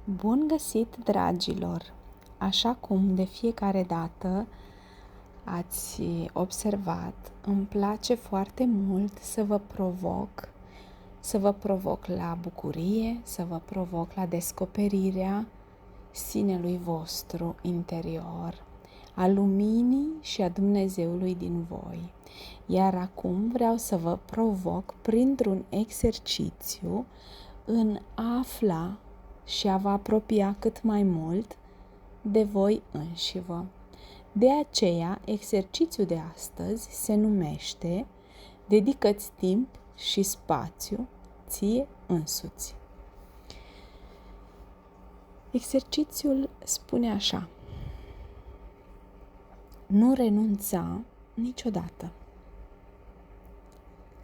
Bun găsit, dragilor! Așa cum de fiecare dată ați observat, îmi place foarte mult să vă provoc la bucurie, să vă provoc la descoperirea sinelui vostru interior, a luminii și a Dumnezeului din voi. Iar acum vreau să vă provoc printr-un exercițiu în a afla și a vă apropia cât mai mult de voi înșivă. De aceea, exercițiul de astăzi se numește Dedică-ți timp și spațiu ție însuți. Exercițiul spune așa: nu renunța niciodată.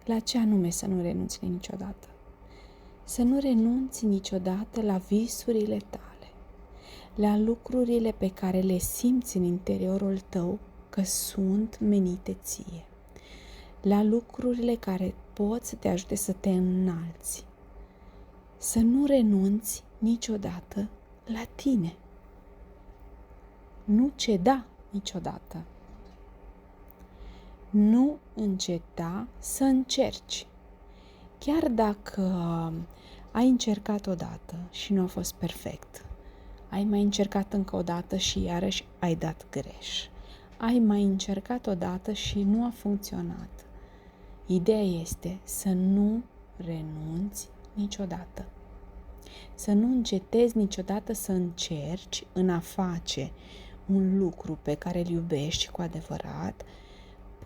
La ce anume să nu renunți niciodată? Să nu renunți niciodată la visurile tale, la lucrurile pe care le simți în interiorul tău că sunt menite ție, la lucrurile care pot să te ajute să te înalți. Să nu renunți niciodată la tine. Nu ceda niciodată. Nu înceta să încerci. Chiar dacă ai încercat odată și nu a fost perfect, ai mai încercat încă o dată și iarăși ai dat greș. Ai mai încercat odată și nu a funcționat. Ideea este să nu renunți niciodată. Să nu încetezi niciodată să încerci în a face un lucru pe care îl iubești cu adevărat,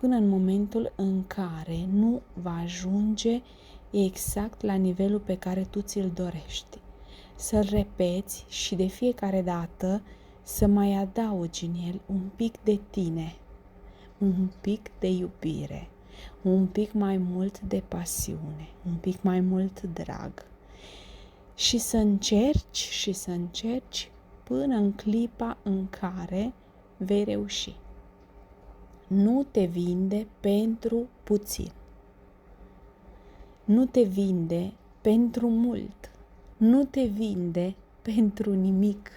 până în momentul în care nu va ajunge exact la nivelul pe care tu ți-l dorești. Să-l repeți și de fiecare dată să mai adaugi în el un pic de tine, un pic de iubire, un pic mai mult de pasiune, un pic mai mult drag. Și să încerci până în clipa în care vei reuși. Nu te vinde pentru puțin. Nu te vinde pentru mult. Nu te vinde pentru nimic.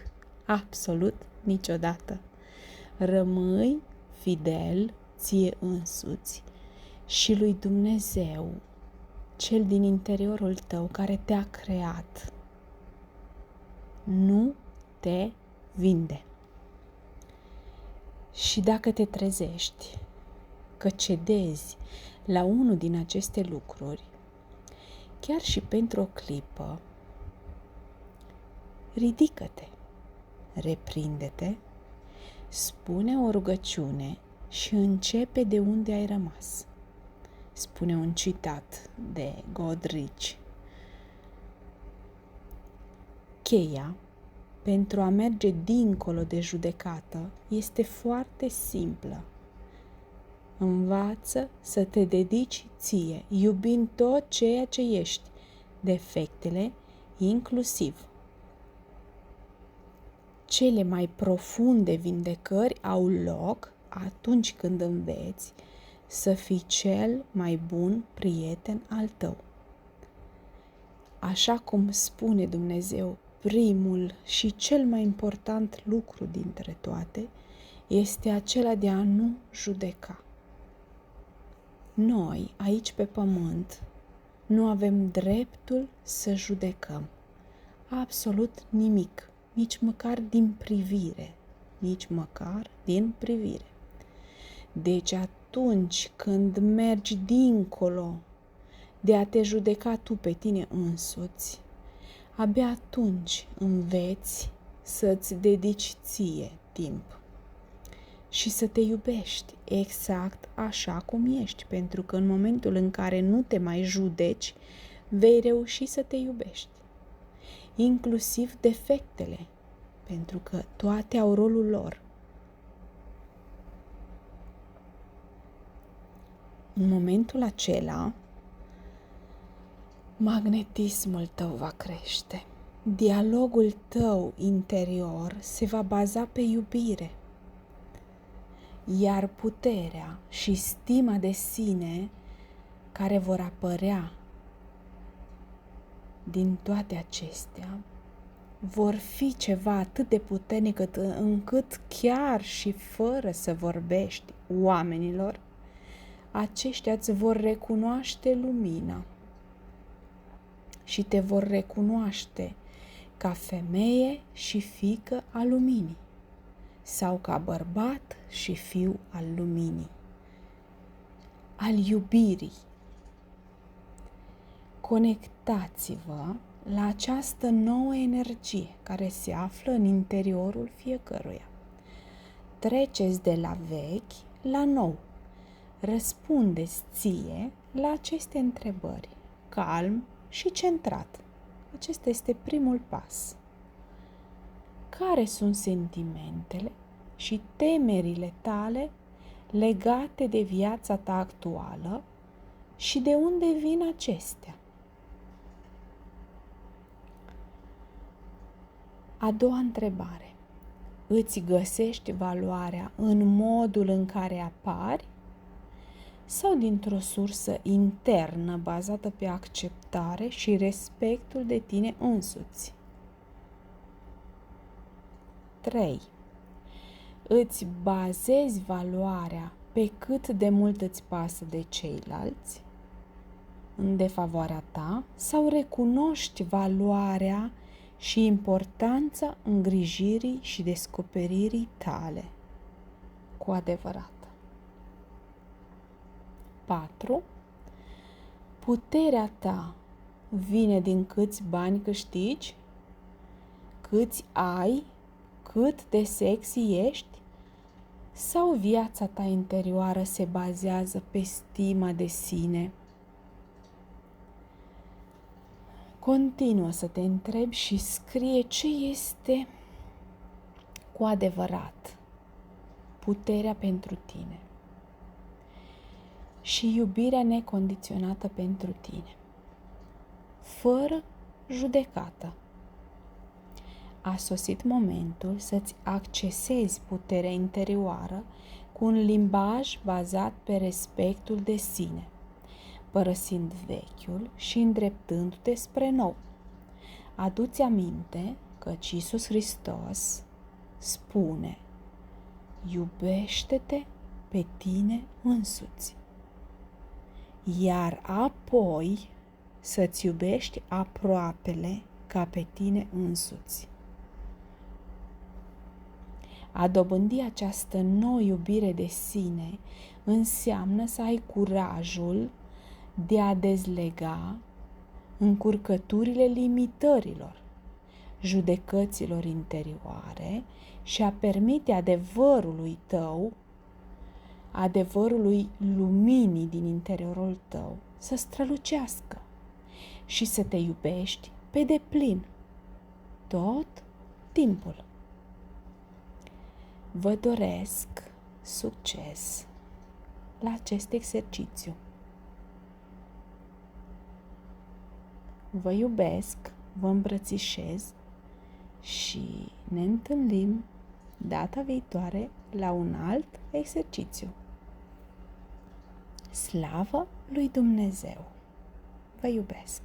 Absolut niciodată. Rămâi fidel ție însuți și lui Dumnezeu, cel din interiorul tău care te-a creat. Nu te vinde. Și dacă te trezești că cedezi la unul din aceste lucruri, chiar și pentru o clipă, ridică-te, reprinde-te, spune o rugăciune și începe de unde ai rămas. Spune un citat de Godrich. Cheia pentru a merge dincolo de judecată este foarte simplă. Învață să te dedici ție, iubind tot ceea ce ești, defectele inclusiv. Cele mai profunde vindecări au loc atunci când înveți să fii cel mai bun prieten al tău. Așa cum spune Dumnezeu, primul și cel mai important lucru dintre toate este acela de a nu judeca. Noi, aici pe pământ, nu avem dreptul să judecăm absolut nimic, nici măcar din privire. Deci atunci când mergi dincolo de a te judeca tu pe tine însuți, abia atunci înveți să-ți dedici ție timp și să te iubești exact așa cum ești, pentru că în momentul în care nu te mai judeci, vei reuși să te iubești, inclusiv defectele, pentru că toate au rolul lor. În momentul acela, magnetismul tău va crește. Dialogul tău interior se va baza pe iubire. Iar puterea și stima de sine care vor apărea din toate acestea vor fi ceva atât de puternic încât chiar și fără să vorbești oamenilor, aceștia îți vor recunoaște lumina și te vor recunoaște ca femeie și fiică a luminii sau ca bărbat și fiu al luminii, al iubirii. Conectați-vă la această nouă energie care se află în interiorul fiecăruia. Treceți de la vechi la nou. Răspundeți ție la aceste întrebări, calm și centrat. Acesta este primul pas. Care sunt sentimentele și temerile tale legate de viața ta actuală și de unde vin acestea? A doua întrebare. Îți găsești valoarea în modul în care apari sau dintr-o sursă internă bazată pe acceptare și respectul de tine însuți? 3. Îți bazezi valoarea pe cât de mult îți pasă de ceilalți în defavoarea ta sau recunoști valoarea și importanța îngrijirii și descoperirii tale cu adevărat? 4. Puterea ta vine din câți bani câștigi, câți ai, cât de sexy ești, sau viața ta interioară se bazează pe stima de sine? Continuă să te întrebi și scrie ce este cu adevărat puterea pentru tine și iubirea necondiționată pentru tine, fără judecată. A sosit momentul să-ți accesezi puterea interioară cu un limbaj bazat pe respectul de sine, părăsind vechiul și îndreptându-te spre nou. Adu-ți aminte că Iisus Hristos spune: iubește-te pe tine însuți, iar apoi să-ți iubești aproapele ca pe tine însuți. A dobândi această nouă iubire de sine înseamnă să ai curajul de a dezlega încurcăturile limitărilor, judecăților interioare și a permite adevărului tău, adevărului luminii din interiorul tău să strălucească și să te iubești pe deplin tot timpul. Vă doresc succes la acest exercițiu. Vă iubesc, vă îmbrățișez și ne întâlnim data viitoare la un alt exercițiu. Slavă lui Dumnezeu! Vă iubesc!